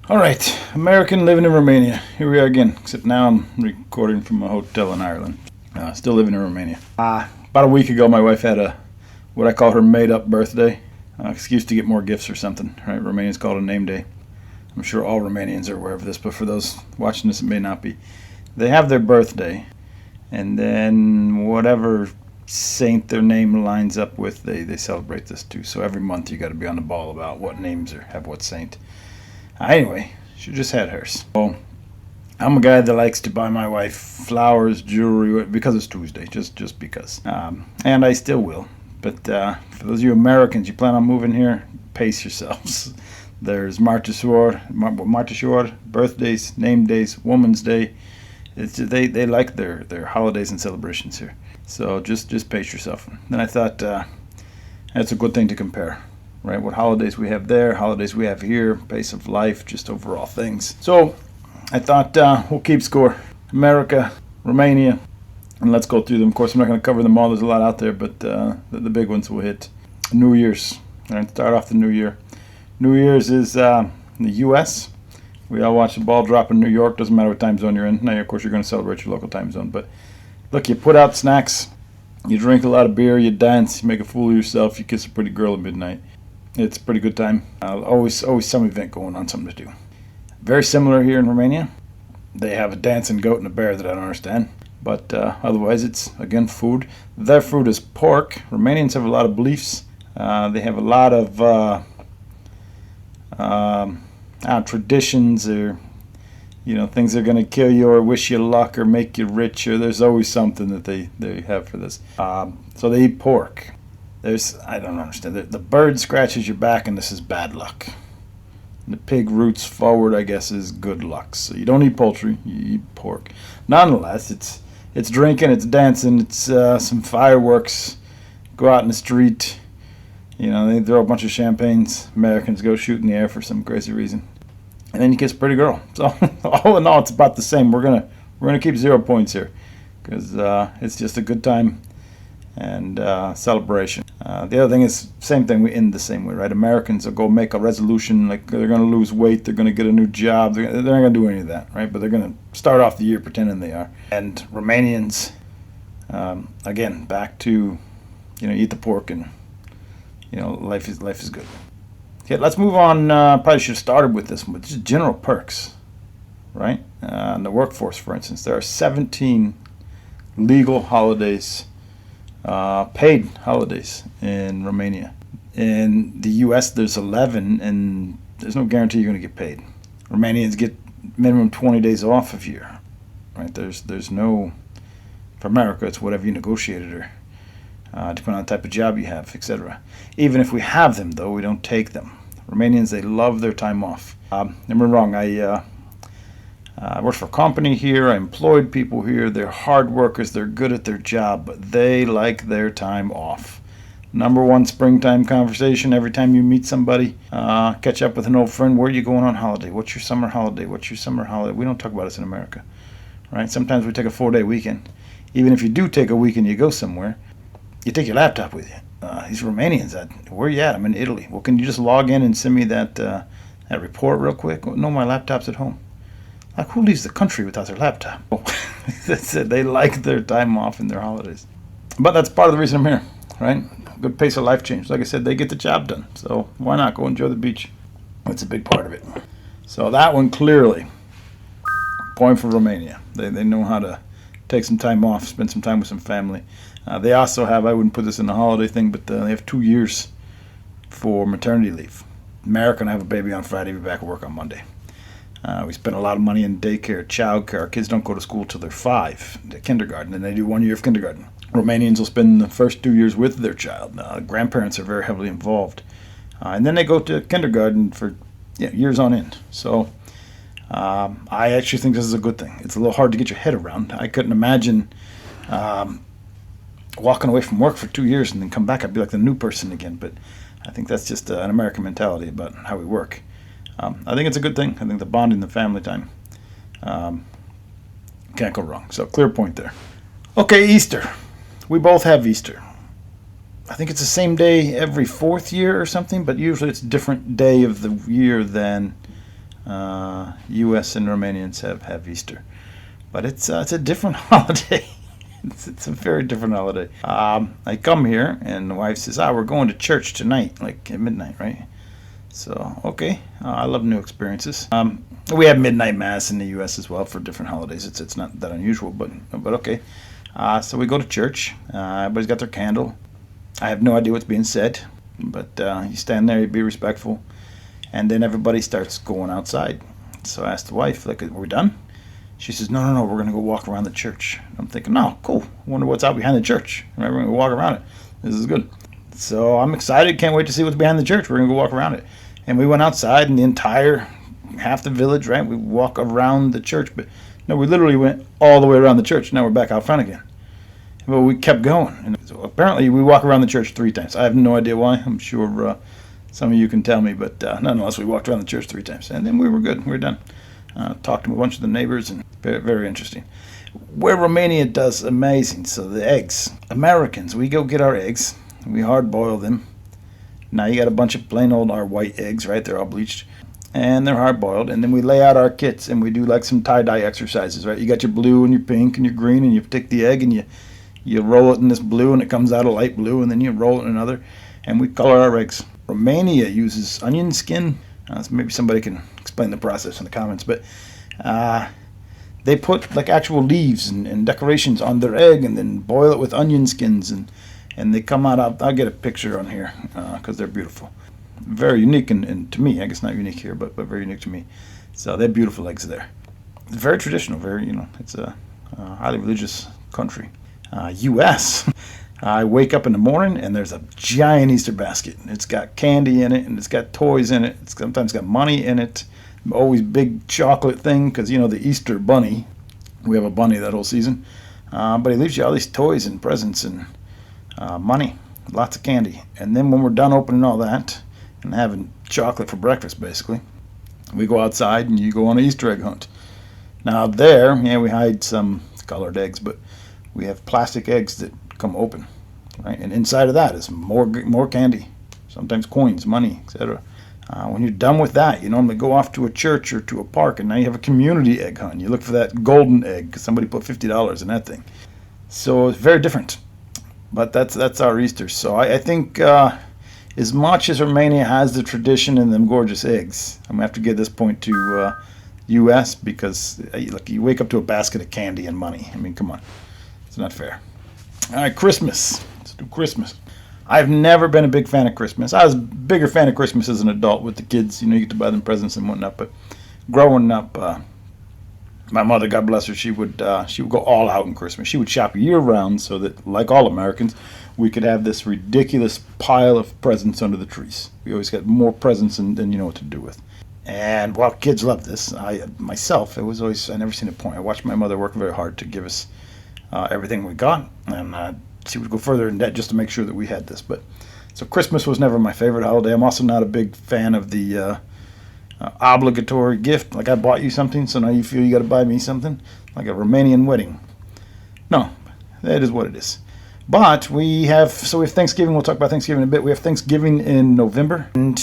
All right, American living in Romania. Here we are again, except now I'm recording from a hotel in Ireland. Still living in Romania. About a week ago, my wife had what I call her made-up birthday. Excuse to get more gifts or something, right? Romanians call it a name day. I'm sure all Romanians are aware of this, but for those watching this, it may not be. They have their birthday, and then whatever saint their name lines up with, they celebrate this too. So every month you got to be on the ball about what names have what saint. Anyway, she just had hers. So I'm a guy that likes to buy my wife flowers, jewelry, because it's Tuesday, just because. And I still will. But for those of you Americans, you plan on moving here, pace yourselves. There's Marta Shore, birthdays, name days, Woman's Day. They like their holidays and celebrations here. So just pace yourself. Then I thought that's a good thing to compare. Right, what holidays we have there, holidays we have here, pace of life, just overall things. So I thought we'll keep score. America, Romania, and let's go through them. Of course, I'm not going to cover them all. There's a lot out there, but the big ones will hit. New Year's. All right, start off the new year. New Year's is in the U.S. We all watch the ball drop in New York. Doesn't matter what time zone you're in. Now, of course, you're going to celebrate your local time zone. But look, you put out snacks, you drink a lot of beer, you dance, you make a fool of yourself, you kiss a pretty girl at midnight. It's a pretty good time. Always some event going on, something to do. Very similar here in Romania. They have a dancing goat and a bear that I don't understand. But otherwise, it's, again, food. Their food is pork. Romanians have a lot of beliefs. They have a lot of traditions or, things that are going to kill you or wish you luck or make you rich. Or there's always something that they have for this. So they eat pork. I don't understand. The bird scratches your back, and this is bad luck. And the pig roots forward, I guess, is good luck. So you don't eat poultry, you eat pork. Nonetheless, it's drinking, it's dancing, it's some fireworks. Go out in the street. They throw a bunch of champagnes. Americans go shoot in the air for some crazy reason, and then you kiss a pretty girl. So all in all, it's about the same. We're gonna keep 0 points here because it's just a good time and celebration. The other thing is, same thing, we end the same way, right? Americans will go make a resolution, like they're going to lose weight, they're going to get a new job, they're not going to do any of that, right? But they're going to start off the year pretending they are. And Romanians, again, back to, eat the pork and, life is good. Okay, let's move on. Probably should have started with this one, but just general perks, right? In the workforce, for instance, there are 17 legal holidays, paid holidays in Romania. In the U.S., there's 11, and there's no guarantee you're going to get paid. Romanians get minimum 20 days off a year, right? There's no, for America, it's whatever you negotiated or depending on the type of job you have, etc. Even if we have them, though, we don't take them. Romanians, they love their time off. Don't get me wrong, I worked for a company here. I employed people here. They're hard workers. They're good at their job, but they like their time off. Number one springtime conversation every time you meet somebody, catch up with an old friend. Where are you going on holiday? What's your summer holiday? What's your summer holiday? We don't talk about this in America, right? Sometimes we take a 4-day weekend. Even if you do take a weekend, you go somewhere, you take your laptop with you. These Romanians, where are you at? I'm in Italy. Well, can you just log in and send me that report real quick? No, my laptop's at home. Like, who leaves the country without their laptop? That's it. They like their time off and their holidays. But that's part of the reason I'm here, right? Good pace of life change. Like I said, they get the job done. So why not go enjoy the beach? That's a big part of it. So that one clearly, point for Romania. They know how to take some time off, spend some time with some family. They also have, I wouldn't put this in the holiday thing, but they have 2 years for maternity leave. America and I have a baby on Friday, be back at work on Monday. We spend a lot of money in daycare, childcare. Our kids don't go to school till they're 5, the kindergarten, and they do 1 year of kindergarten. Romanians will spend the first 2 years with their child. Grandparents are very heavily involved. And then they go to kindergarten for years on end. So I actually think this is a good thing. It's a little hard to get your head around. I couldn't imagine walking away from work for 2 years and then come back. I'd be like the new person again. But I think that's just an American mentality about how we work. I think it's a good thing. I think the bonding, the family time, can't go wrong. So clear point there. Okay, Easter. We both have Easter. I think it's the same day every 4th year or something, but usually it's a different day of the year than U.S. and Romanians have Easter, but it's a different holiday. It's a very different holiday. I come here and the wife says, we're going to church tonight, like at midnight, right? So, okay. I love new experiences. We have midnight mass in the U.S. as well for different holidays. It's not that unusual, but okay. So we go to church. Everybody's got their candle. I have no idea what's being said, but you stand there, you be respectful, and then everybody starts going outside. So I asked the wife, like, are we done? She says, no, we're going to go walk around the church. I'm thinking, oh, cool. I wonder what's out behind the church. Right, we're going to walk around it. This is good. So I'm excited. Can't wait to see what's behind the church. We're going to go walk around it. And we went outside, and the entire, half the village, right, we walk around the church. But no, we literally went all the way around the church. Now we're back out front again. But we kept going. And so apparently we walk around the church 3 times. I have no idea why. I'm sure some of you can tell me. But nonetheless, we walked around the church 3 times. And then we were good. We were done. Talked to a bunch of the neighbors, and very, very interesting. Where Romania does amazing. So the eggs. Americans, we go get our eggs. We hard boil them. Now you got a bunch of plain old our white eggs, right? They're all bleached. And they're hard boiled. And then we lay out our kits and we do like some tie-dye exercises, right? You got your blue and your pink and your green, and you take the egg and you roll it in this blue and it comes out a light blue, and then you roll it in another. And we color our eggs. Romania uses onion skin. So maybe somebody can explain the process in the comments, but they put like actual leaves and decorations on their egg and then boil it with onion skins, and they come out. I'll get a picture on here because they're beautiful. Very unique and to me, I guess not unique here, but very unique to me. So they're beautiful eggs there. It's very traditional, it's a highly religious country. U.S. I wake up in the morning and there's a giant Easter basket. It's got candy in it and it's got toys in it. It's sometimes got money in it. Always big chocolate thing because, the Easter bunny. We have a bunny that whole season. But he leaves you all these toys and presents and money. Lots of candy. And then when we're done opening all that and having chocolate for breakfast, basically, we go outside and you go on an Easter egg hunt. Now there, we hide some colored eggs, but we have plastic eggs that come open, right? And inside of that is more candy, sometimes coins, money, etc. When you're done with that, you normally go off to a church or to a park, and now you have a community egg hunt. You look for that golden egg because somebody put $50 in that thing. So it's very different, but that's our Easter. So I think as much as Romania has the tradition and them gorgeous eggs, I'm gonna have to give this point to U.S. because look, you wake up to a basket of candy and money. I mean, come on, it's not fair. All right, Christmas. Let's do Christmas. I've never been a big fan of Christmas. I was a bigger fan of Christmas as an adult with the kids. You get to buy them presents and whatnot. But growing up, my mother, God bless her, she would go all out in Christmas. She would shop year round so that, like all Americans, we could have this ridiculous pile of presents under the trees. We always got more presents than you know what to do with. And while kids love this, I never seen a point. I watched my mother work very hard to give us everything we got, and she would go further in debt just to make sure that we had this. But so Christmas was never my favorite holiday. I'm also not a big fan of the obligatory gift, like I bought you something, so now you feel you got to buy me something, like a Romanian wedding. No, that is what it is. But we have Thanksgiving. We'll talk about Thanksgiving in a bit. We have Thanksgiving in November, and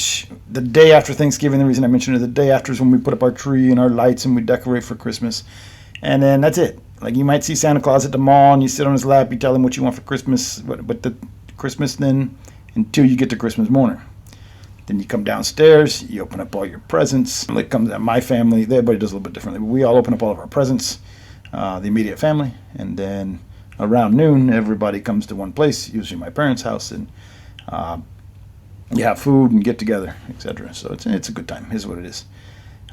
the day after Thanksgiving, the reason I mentioned it, the day after is when we put up our tree and our lights and we decorate for Christmas, and then that's it. Like you might see Santa Claus at the mall and you sit on his lap, you tell him what you want for Christmas, but the Christmas then until you get to Christmas morning. Then you come downstairs, you open up all your presents. It comes at my family, everybody does a little bit differently, but we all open up all of our presents, the immediate family, and then around noon, everybody comes to one place, usually my parents' house, and you have food and get together, etc. So it's a good time, is what it is.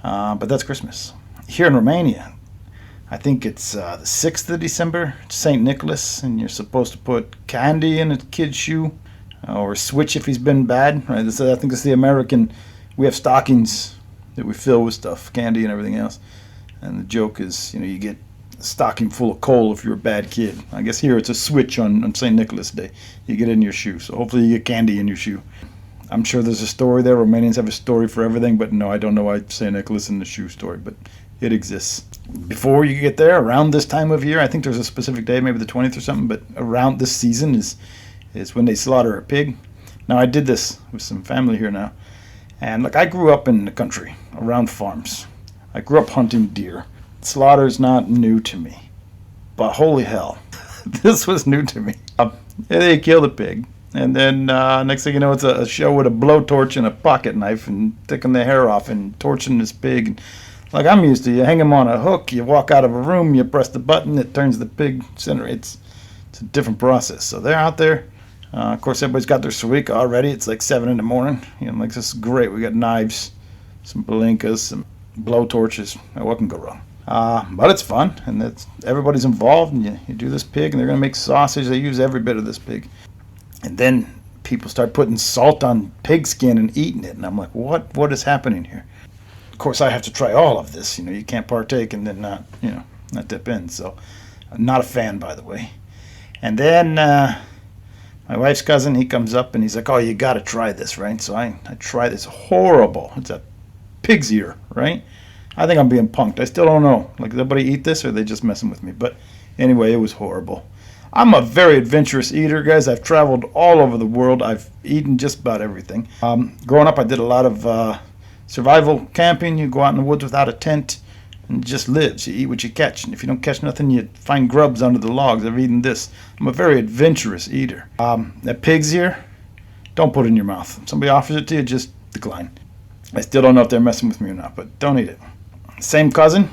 But that's Christmas. Here in Romania, I think it's the 6th of December, St. Nicholas, and you're supposed to put candy in a kid's shoe, or switch if he's been bad. Right? I think it's the American. We have stockings that we fill with stuff, candy and everything else. And the joke is, you get a stocking full of coal if you're a bad kid. I guess here it's a switch on St. Nicholas Day. You get it in your shoe, so hopefully you get candy in your shoe. I'm sure there's a story there. Romanians have a story for everything, but no, I don't know why St. Nicholas in the shoe story, but it exists. Before you get there, around this time of year, I think there's a specific day, maybe the 20th or something, but around this season is when they slaughter a pig. Now, I did this with some family here now, and look, I grew up in the country. around farms. I grew up hunting deer. Slaughter is not new to me. But holy hell, this was new to me. They kill the pig. And then next thing you know, it's a show with a blowtorch and a pocket knife and taking the hair off and torching this pig. Like I'm used to, you hang him on a hook, you walk out of a room, you press the button, it turns the pig center. It's a different process. So they're out there. Of course, everybody's got their suika already. It's like 7 in the morning. Like this is great. We got knives, some palinkas, some blowtorches. What can go wrong? But it's fun, and everybody's involved, and you do this pig, and they're going to make sausage. They use every bit of this pig. And then people start putting salt on pig skin and eating it. And I'm like, what is happening here? Of course, I have to try all of this. You can't partake and then not dip in. So I'm not a fan, by the way. And then my wife's cousin, he comes up and he's like, oh, you got to try this, right? So I try this. Horrible. It's a pig's ear, right? I think I'm being punked. I still don't know. Like, does everybody eat this or are they just messing with me? But anyway, it was horrible. I'm a very adventurous eater, guys. I've traveled all over the world. I've eaten just about everything. Growing up, I did a lot of survival camping. You go out in the woods without a tent and just live. You eat what you catch. And if you don't catch nothing, you find grubs under the logs. I've eaten this. I'm a very adventurous eater. That pig's ear, don't put it in your mouth. If somebody offers it to you, just decline. I still don't know if they're messing with me or not, but don't eat it. Same cousin,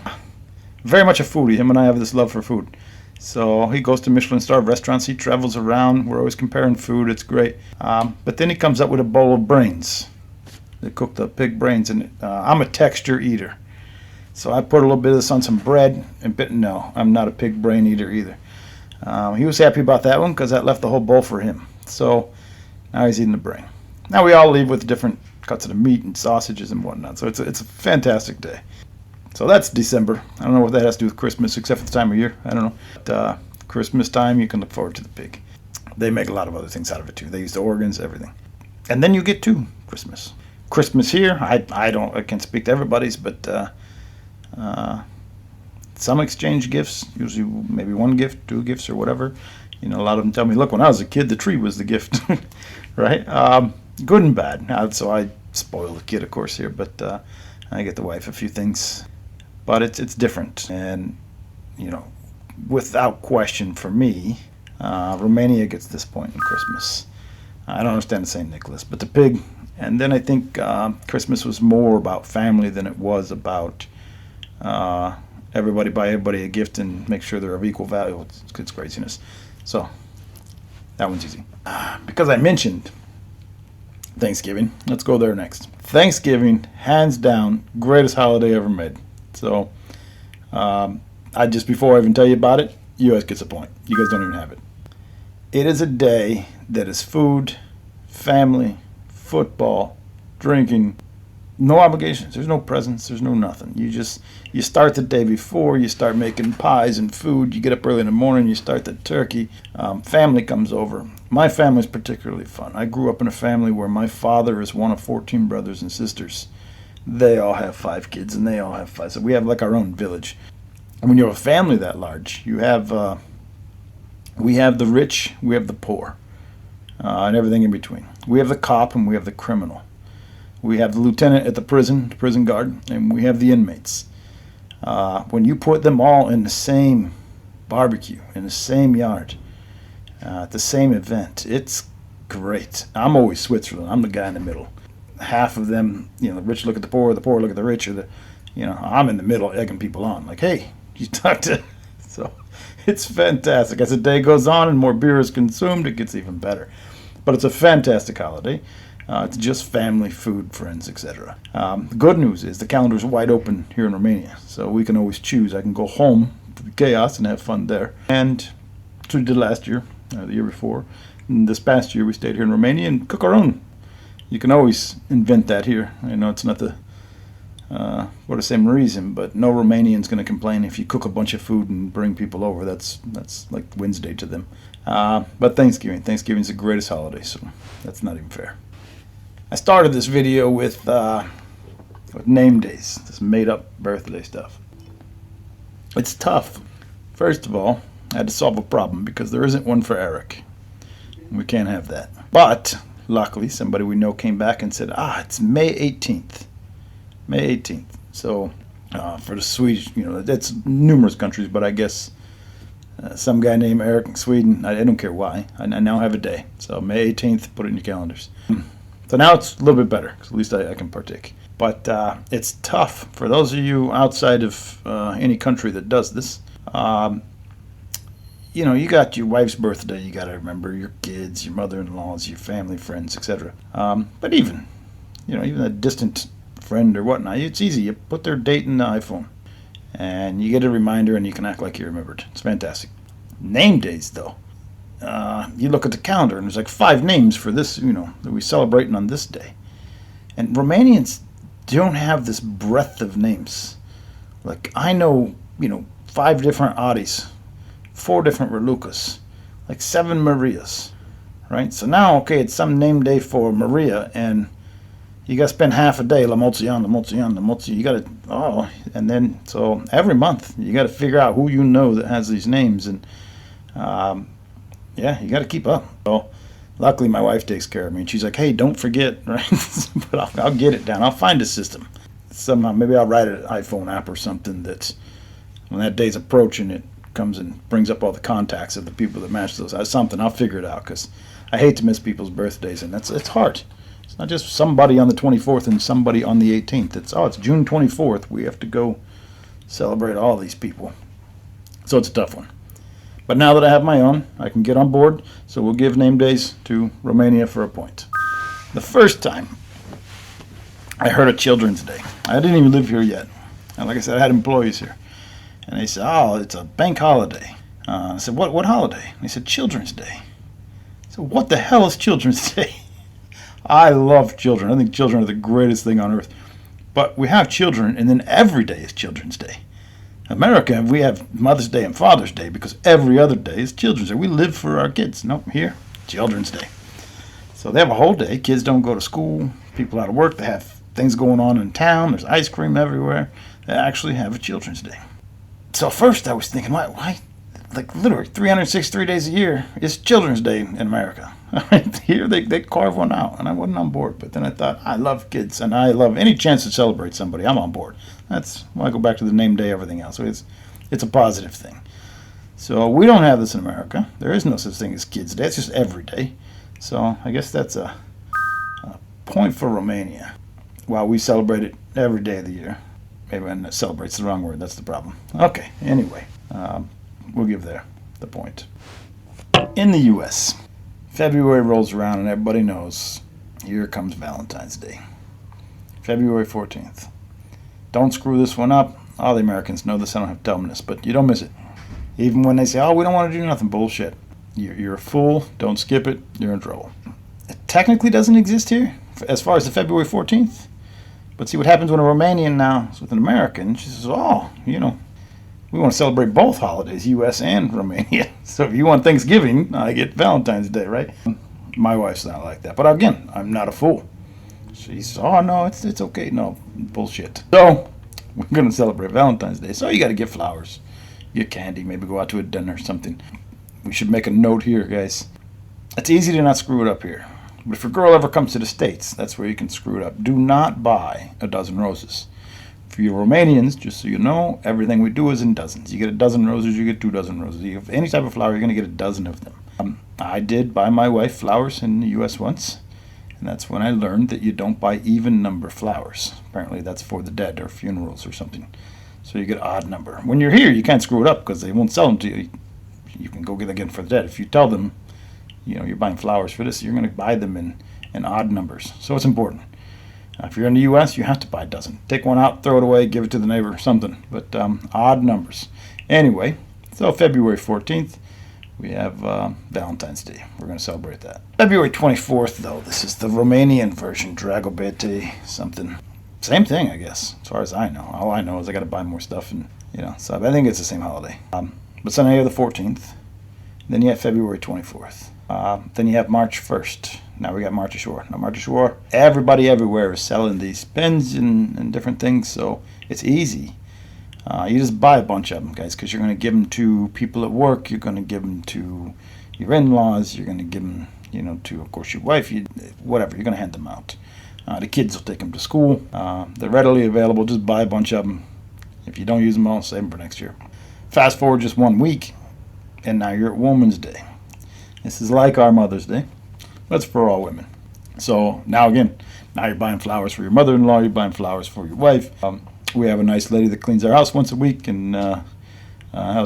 very much a foodie. Him and I have this love for food. So he goes to Michelin-star restaurants. He travels around. We're always comparing food. It's great. But then he comes up with a bowl of brains. They cook the pig brains in it. I'm a texture eater. So I put a little bit of this on some bread. No, I'm not a pig brain eater either. He was happy about that one because that left the whole bowl for him. So now he's eating the brain. Now we all leave with different cuts of the meat and sausages and whatnot. So it's a fantastic day. So that's December. I don't know what that has to do with Christmas, except for the time of year. I don't know. But, Christmas time, you can look forward to the pig. They make a lot of other things out of it too. They use the organs, everything. And then you get to Christmas. Christmas here, I can't speak to everybody's, but some exchange gifts. Usually maybe one gift, 2 gifts, or whatever. A lot of them tell me, look, when I was a kid, the tree was the gift, right? Good and bad. So I spoil the kid, of course, here, but I get the wife a few things. But it's different, and without question for me, Romania gets this point in Christmas. I don't understand the St. Nicholas, but the pig. And then I think Christmas was more about family than it was about everybody buy everybody a gift and make sure they're of equal value. It's craziness. So that one's easy. Because I mentioned Thanksgiving, let's go there next. Thanksgiving, hands down, greatest holiday ever made. So, before I even tell you about it, you guys get the point. You guys don't even have it. It is a day that is food, family, football, drinking, no obligations. There's no presents. There's no nothing. You start the day before. You start making pies and food. You get up early in the morning. You start the turkey. Family comes over. My family's particularly fun. I grew up in a family where my father is one of 14 brothers and sisters. They all have 5 kids, and they all have 5. So we have like our own village. And when you have a family that large, we have the rich, we have the poor, and everything in between. We have the cop, and we have the criminal. We have the lieutenant at the prison guard, and we have the inmates. When you put them all in the same barbecue, in the same yard, at the same event, it's great. I'm always Switzerland. I'm the guy in the middle. Half of them, the rich look at the poor look at the rich, or I'm in the middle egging people on. Like, hey, you talk to... So it's fantastic. As the day goes on and more beer is consumed, it gets even better. But it's a fantastic holiday. It's just family, food, friends, etc. The good news is the calendar's wide open here in Romania, so we can always choose. I can go home to the chaos and have fun there. And so we did last year, the year before. And this past year we stayed here in Romania and cook our own. You can always invent that here. I know it's not the same reason, but no Romanian's going to complain if you cook a bunch of food and bring people over. That's like Wednesday to them. But Thanksgiving's the greatest holiday, so that's not even fair. I started this video with name days, this made-up birthday stuff. It's tough. First of all, I had to solve a problem because there isn't one for Eric. We can't have that. But luckily, somebody we know came back and said, it's May 18th. May 18th. So for the Swedish, that's numerous countries, but I guess some guy named Eric in Sweden, I don't care why, I now have a day. So May 18th, put it in your calendars. So now it's a little bit better, because at least I can partake. But it's tough for those of you outside of any country that does this. You got your wife's birthday, you got to remember your kids, your mother-in-laws, your family, friends, etc. But even a distant friend or whatnot, it's easy. You put their date in the iPhone, and you get a reminder, and you can act like you remembered. It's fantastic. Name days, though. You look at the calendar, and there's like 5 names for this, that we're celebrating on this day. And Romanians don't have this breadth of names. Like, I know, 5 different Adis, 4 different Ralucas, like 7 Marias, right? So now, okay, it's some name day for Maria, and you got to spend half a day, La Mozian, you got to, and then, so every month, you got to figure out who that has these names, and, you got to keep up. So, luckily, my wife takes care of me, and she's like, hey, don't forget, right? But I'll get it down. I'll find a system. Somehow, maybe I'll write an iPhone app or something that, when that day's approaching, it comes and brings up all the contacts of the people that match those. Something, I'll figure it out, because I hate to miss people's birthdays, and it's hard. It's not just somebody on the 24th and somebody on the 18th. It's June 24th. We have to go celebrate all these people. So it's a tough one. But now that I have my own, I can get on board, so we'll give name days to Romania for a point. The first time I heard of Children's Day, I didn't even live here yet. And like I said, I had employees here. And they said, it's a bank holiday. I said, what holiday? And they said, Children's Day. I said, what the hell is Children's Day? I love children. I think children are the greatest thing on earth. But we have children, and then every day is Children's Day. In America, we have Mother's Day and Father's Day because every other day is Children's Day. We live for our kids. Nope, here, Children's Day. So they have a whole day. Kids don't go to school. People out of work. They have things going on in town. There's ice cream everywhere. They actually have a Children's Day. So first I was thinking, why? Like literally 363 days a year is Children's Day in America. Here they carve one out, and I wasn't on board. But then I thought, I love kids, and I love any chance to celebrate somebody. I'm on board. That's why I go back to the name day, everything else. So it's a positive thing. So we don't have this in America. There is no such thing as Kids Day. It's just every day. So I guess that's a point for Romania. While we celebrate it every day of the year. Maybe when celebrate's the wrong word. That's the problem. Okay, anyway, we'll give the point. In the U.S., February rolls around and everybody knows here comes Valentine's Day. February 14th. Don't screw this one up. All the Americans know this. I don't have to tell them this, but you don't miss it. Even when they say, we don't want to do nothing. Bullshit. You're a fool. Don't skip it. You're in trouble. It technically doesn't exist here as far as the February 14th. But see what happens when a Romanian now is with an American. She says, we want to celebrate both holidays, U.S. and Romania. So if you want Thanksgiving, I get Valentine's Day, right? My wife's not like that. But again, I'm not a fool. She's, no, it's okay. No, bullshit. So we're going to celebrate Valentine's Day. So you got to get flowers, get candy, maybe go out to a dinner or something. We should make a note here, guys. It's easy to not screw it up here. But if a girl ever comes to the States, that's where you can screw it up. Do not buy a dozen roses. For you Romanians, just so you know, everything we do is in dozens. You get a dozen roses, you get 2 dozen roses. You have any type of flower, you're going to get a dozen of them. I did buy my wife flowers in the U.S. once, and that's when I learned that you don't buy even number flowers. Apparently that's for the dead or funerals or something. So you get odd number. When you're here, you can't screw it up because they won't sell them to you. You can go get again for the dead. If you tell them, you're buying flowers for this, you're going to buy them in odd numbers. So it's important. If you're in the U.S., you have to buy a dozen. Take one out, throw it away, give it to the neighbor, something. But odd numbers. Anyway, so February 14th, we have Valentine's Day. We're going to celebrate that. February 24th, though, this is the Romanian version, Dragobete, something. Same thing, I guess, as far as I know. All I know is I got to buy more stuff, and so I think it's the same holiday. But so now you have the 14th. Then you have February 24th. Then you have March 1st. Now we got March Ashore. Now March Ashore, everybody everywhere is selling these pens and different things, so it's easy. You just buy a bunch of them, guys, because you're going to give them to people at work. You're going to give them to your in-laws. You're going to give them, to, of course, your wife. Whatever. You're going to hand them out. The kids will take them to school. They're readily available. Just buy a bunch of them. If you don't use them all, save them for next year. Fast forward just 1 week, and now you're at Women's Day. This is like our Mother's Day, but it's for all women. So now again, now you're buying flowers for your mother-in-law, you're buying flowers for your wife. We have a nice lady that cleans our house once a week, and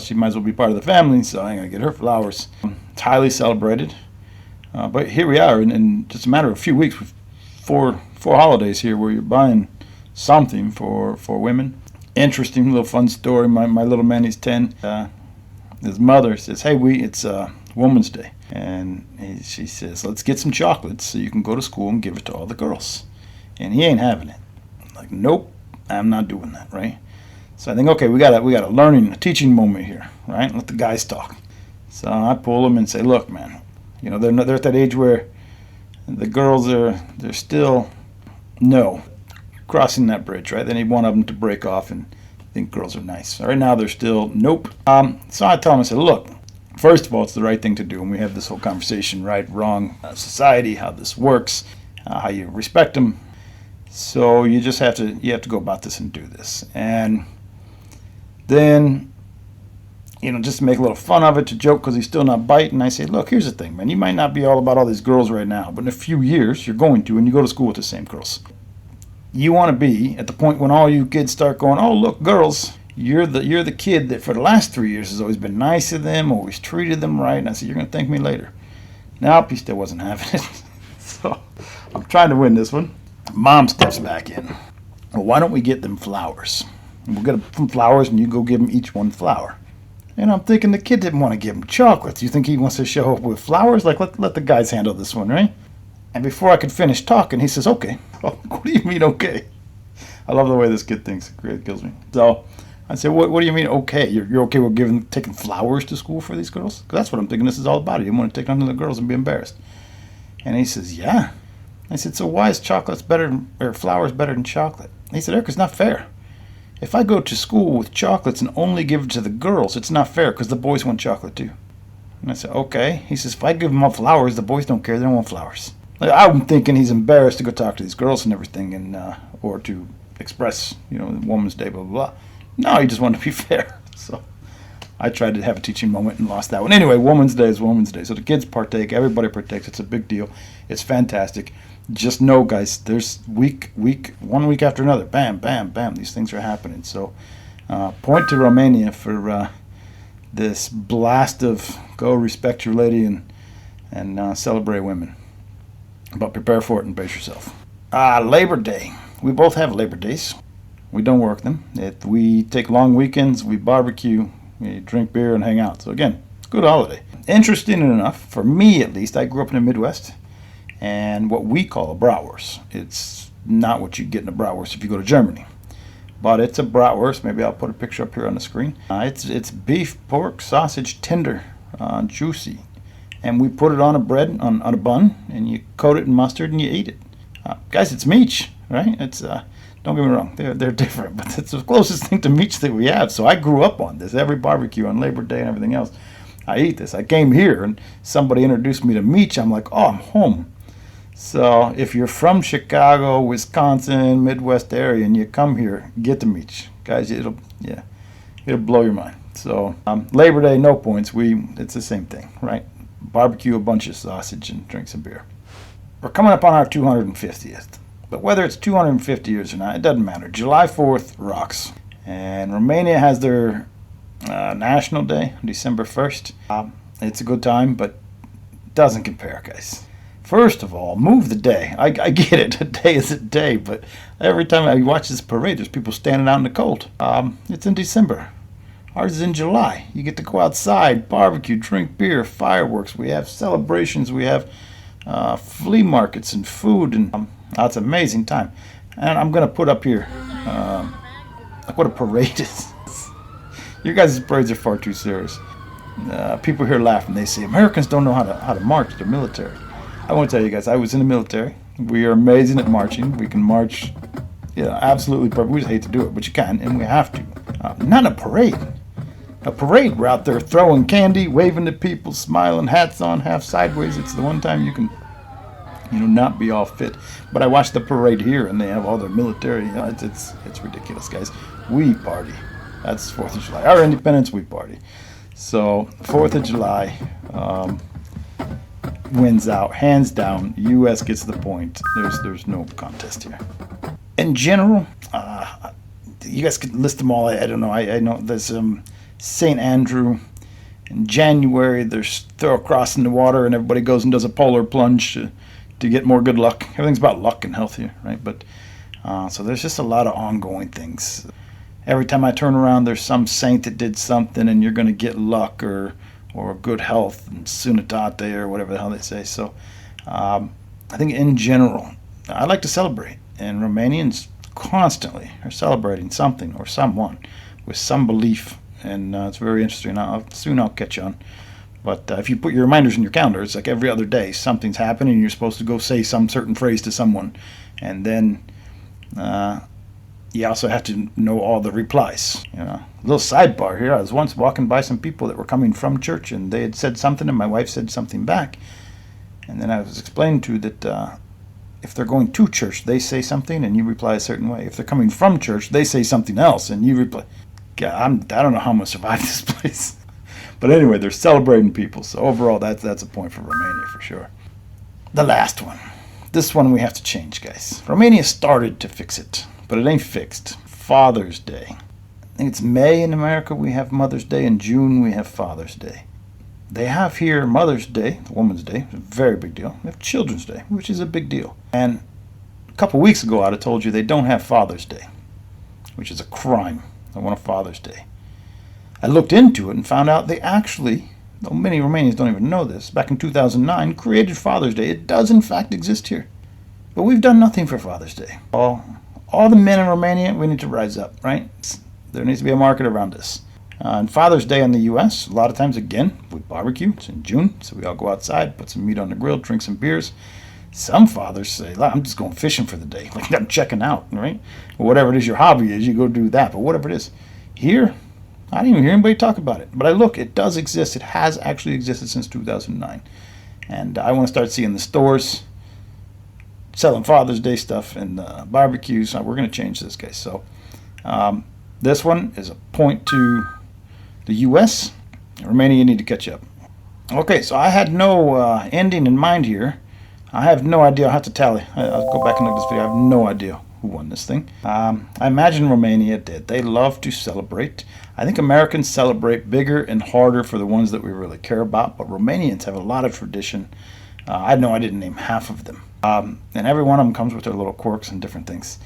she might as well be part of the family, so I'm going to get her flowers. It's highly celebrated. But here we are, in just a matter of a few weeks, with four holidays here where you're buying something for women. Interesting little fun story. My little man, he's 10. His mother says, "Hey, it's Women's Day," and she says, "Let's get some chocolates so you can go to school and give it to all the girls." And he ain't having it. I'm like, nope, I'm not doing that, right? So I think, okay, we got a teaching moment here, right? Let the guys talk. So I pull them and say, "Look, man, they're at that age where the girls they're still crossing that bridge, right? They need one of them to break off and think girls are nice. Right now they're still nope." So I tell them, I said, "Look, first of all, it's the right thing to do." And we have this whole conversation, right, wrong, society, how this works, how you respect them. So you have to go about this and do this. And then, just to make a little fun of it, to joke because he's still not biting, I say, "Look, here's the thing, man. You might not be all about all these girls right now, but in a few years, you're going to, and you go to school with the same girls. You want to be at the point when all you kids start going, oh, look, girls, you're the kid that for the last 3 years has always been nice to them, always treated them right." And I said, "You're going to thank me later." Nope, he still wasn't having it. So I'm trying to win this one. Mom steps back in. "Well, why don't we get them flowers? We'll get them flowers, and you go give them each one flower." And I'm thinking the kid didn't want to give him chocolates. You think he wants to show up with flowers? Like, let the guys handle this one, right? And before I could finish talking, he says, "Okay." Well, what do you mean, okay? I love the way this kid thinks. It kills me. So I said, what do you mean, okay? You're okay with taking flowers to school for these girls? Because that's what I'm thinking this is all about. You didn't want to take none of the girls and be embarrassed. And he says, "Yeah." I said, "So why is flowers better than chocolate?" He said, "Eric, it's not fair. If I go to school with chocolates and only give it to the girls, it's not fair because the boys want chocolate too." And I said, "Okay." He says, "If I give them all flowers, the boys don't care. They don't want flowers." Like, I'm thinking he's embarrassed to go talk to these girls and everything, and or to express, Women's Day, blah, blah, blah. No, he just wanted to be fair. So I tried to have a teaching moment and lost that one. Anyway, Women's Day is Women's Day. So the kids partake. Everybody partakes. It's a big deal. It's fantastic. Just know, guys, there's 1 week after another. Bam, bam, bam. These things are happening. So point to Romania for this blast of go respect your lady and celebrate women. But prepare for it and brace yourself. Labor Day. We both have Labor Days. We don't work them. We take long weekends, we barbecue, we drink beer and hang out. So again, it's a good holiday. Interesting enough, for me at least, I grew up in the Midwest, and what we call a bratwurst. It's not what you get in a bratwurst if you go to Germany. But it's a bratwurst. Maybe I'll put a picture up here on the screen. It's beef, pork, sausage, tender, juicy. And we put it on a bread, on a bun, and you coat it in mustard and you eat it. Guys, it's mici, right? It's don't get me wrong, they're different, but it's the closest thing to mici that we have. So I grew up on this. Every barbecue on Labor Day and everything else, I eat this. I came here and somebody introduced me to mici. I'm like, oh, I'm home. So if you're from Chicago, Wisconsin, Midwest area, and you come here, get the mici, guys. It'll blow your mind. So Labor Day, no points. It's the same thing, right? Barbecue a bunch of sausage and drink some beer. We're coming up on our 250th. But whether it's 250 years or not, it doesn't matter. July 4th rocks. And Romania has their National Day, December 1st. It's a good time, but it doesn't compare, guys. First of all, move the day. I get it. A day is a day, but every time I watch this parade, there's people standing out in the cold. It's in December. Ours is in July. You get to go outside, barbecue, drink beer, fireworks. We have celebrations. We have flea markets and food, and it's an amazing time. And I'm going to put up here like what a parade is. Your guys' parades are far too serious. People here laugh and they say Americans don't know how to march. They're military. I want to tell you guys, I was in the military. We are amazing at marching. We can march, absolutely perfect. We just hate to do it, but you can, and we have to. Not a parade. A parade, we're out there throwing candy, waving to people, smiling, hats on, half sideways. It's the one time you can not be all fit. But I watched the parade here, and they have all their military. It's ridiculous, guys. We party. That's 4th of July. Our independence, we party. So 4th of July wins out, hands down. U.S. gets the point. There's no contest here. In general, you guys could list them all. I don't know. I know there's St. Andrew. In January, there's throw across in the water, and everybody goes and does a polar plunge to get more good luck. Everything's about luck and health here, right? But so there's just a lot of ongoing things. Every time I turn around, there's some saint that did something, and you're going to get luck or good health and sunitate or whatever the hell they say. So I think in general, I like to celebrate, and Romanians constantly are celebrating something or someone with some belief, and it's very interesting. Soon I'll catch on. But if you put your reminders in your calendar, it's like every other day something's happening, and you're supposed to go say some certain phrase to someone, and then you also have to know all the replies. A little sidebar here. I was once walking by some people that were coming from church, and they had said something, and my wife said something back, and then I was explained to that if they're going to church, they say something, and you reply a certain way. If they're coming from church, they say something else, and you reply. God, I don't know how I'm going to survive this place. But anyway, they're celebrating people. So overall, that's a point for Romania for sure. The last one. This one we have to change, guys. Romania started to fix it, but it ain't fixed. Father's Day. I think it's May in America we have Mother's Day. In June we have Father's Day. They have here Mother's Day, the Woman's Day, a very big deal. They have Children's Day, which is a big deal. And a couple weeks ago I'd have told you they don't have Father's Day, which is a crime. They want a Father's Day. I looked into it and found out they actually, though many Romanians don't even know this, back in 2009 created Father's Day. It does in fact exist here. But we've done nothing for Father's Day. All the men in Romania, we need to rise up, right? There needs to be a market around this. And Father's Day in the U.S., a lot of times, again, we barbecue. It's in June, so we all go outside, put some meat on the grill, drink some beers. Some fathers say, I'm just going fishing for the day. Like, I'm checking out, right? Or whatever it is your hobby is, you go do that. But whatever it is, here, I didn't even hear anybody talk about it. But it does exist. It has actually existed since 2009. And I want to start seeing the stores selling Father's Day stuff and barbecues. We're going to change this, guys. So this one is a point to the U.S. Romania, you need to catch up. Okay, so I had no ending in mind here. I have no idea. I'll have to tally. I'll go back and look at this video. I have no idea who won this thing. I imagine Romania did. They love to celebrate. I think Americans celebrate bigger and harder for the ones that we really care about, but Romanians have a lot of tradition. I know I didn't name half of them. And every one of them comes with their little quirks and different things.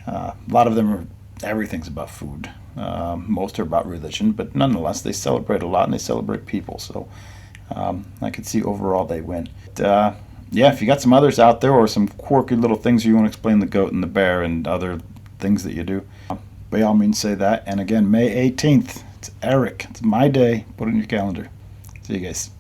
A lot of them everything's about food. Most are about religion, but nonetheless, they celebrate a lot, and they celebrate people. So I could see overall they win. Yeah, if you got some others out there or some quirky little things you want to explain the goat and the bear and other things that you do, by all means say that. And again, May 18th, it's Eric. It's my day. Put it in your calendar. See you guys.